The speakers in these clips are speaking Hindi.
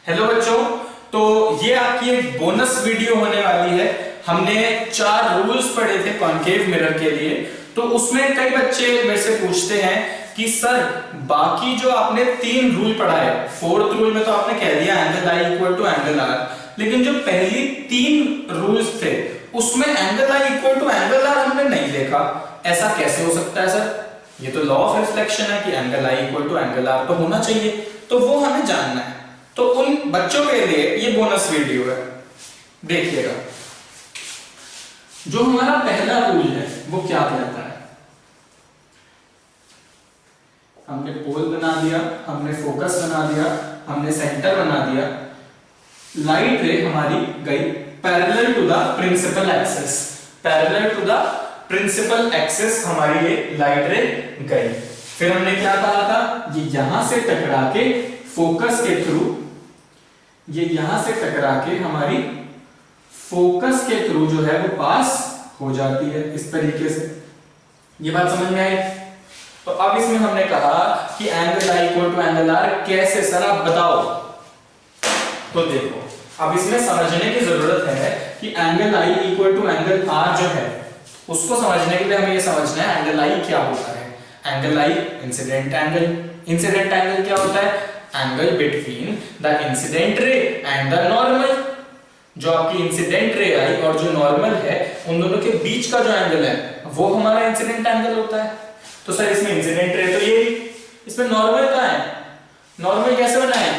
हेलो बच्चों, तो ये आपकी एक बोनस वीडियो होने वाली है। हमने 4 रूल्स पढ़े थे कॉन्केव मिरर के लिए। तो उसमें कई बच्चे मेरे से पूछते हैं कि सर बाकी जो आपने 3 रूल पढ़ा है, 4th रूल में तो आपने कह दिया angle I equal to angle R, लेकिन जो पहली 3 रूल्स थे उसमें angle I equal to angle R हमने नहीं देखा। ऐसा कैसे हो सकता है सर? ये तो लॉ ऑफ रिफ्लेक्शन है कि angle I equal to angle R तो होना चाहिए, तो वो हमें जानना है। तो उन बच्चों के लिए ये बोनस वीडियो है, देखिएगा। जो हमारा पहला रूल है वो क्या कहता है? हमने पोल बना दिया, हमने फोकस बना दिया, हमने सेंटर बना दिया, लाइट रे हमारी गई parallel to the principal axis. Parallel to the principal axis हमारी ये लाइट रे गई। फिर हमने क्या कहा था? ये यहां से टकरा के फोकस के थ्रू, ये यहां से टकरा के हमारी फोकस के थ्रू जो है वो पास हो जाती है इस तरीके से। ये बात समझ में आई? तो अब इसमें हमने कहा कि angle I equal to angle R कैसे सर आप बताओ। तो देखो, अब इसमें समझने की जरूरत है कि angle I equal to angle R जो है उसको समझने के लिए हमें ये समझना है एंगल आई क्या होता है। एंगल आई इंसिडेंट एंगल। इंसिडेंट एंगल क्या होता है? Angle between the incident ray and the normal. जो आपकी इंसिडेंट रे आई और जो नॉर्मल है उन दोनों के बीच का जो एंगल है वो हमारा इंसिडेंट एंगल होता है। तो सर इसमें इंसिडेंट रे तो ये, इसमें नॉर्मल कहां है? नॉर्मल कैसे बनाए?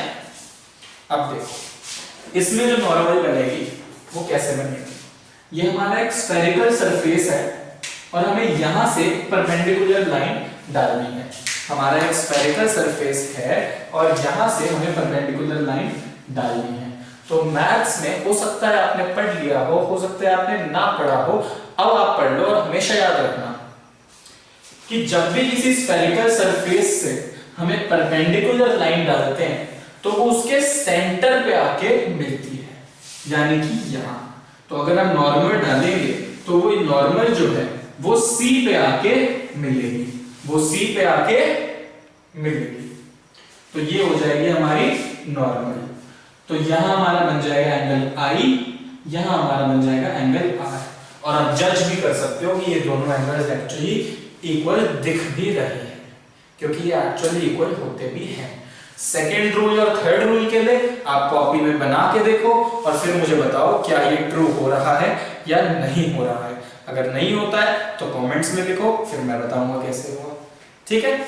अब देखो, इसमें जो नॉर्मल बनेगी वो कैसे बनेगी? ये हमारा एक स्फेरिकल सरफेस है और हमें यहां से परपेंडिकुलर लाइन डालनी है। हमारा एक स्फेरिकल सरफेस है और यहां से हमें परपेंडिकुलर लाइन डालनी है। तो मैथ्स में हो सकता है आपने पढ़ लिया हो सकता है आपने ना पढ़ा हो, अब आप पढ़ लो। और हमेशा याद रखना कि जब भी किसी स्फेरिकल सरफेस से हमें परपेंडिकुलर लाइन डालते हैं तो वो उसके सेंटर पे आके मिलती है, यानी कि यहां। तो अगर हम नॉर्मल डालेंगे तो वो नॉर्मल जो है वो सी पे आके मिलेगी, वो सी पे आके मिलेगी। तो ये हो जाएगी हमारी नॉर्मल। तो यहां हमारा बन जाएगा एंगल आई, यहां हमारा बन जाएगा एंगल आर। और आप जज भी कर सकते हो कि ये दोनों एंगल्स एक्चुअली इक्वल दिख भी रहे हैं, क्योंकि ये एक्चुअली इक्वल होते भी हैं। सेकेंड रूल और थर्ड रूल के लिए आप कॉपी में बना के देखो और फिर मुझे बताओ क्या ये ट्रू हो रहा है या नहीं हो रहा है। अगर नहीं होता है तो कमेंट्स में लिखो, फिर मैं बताऊंगा कैसे हुआ। ठीक है?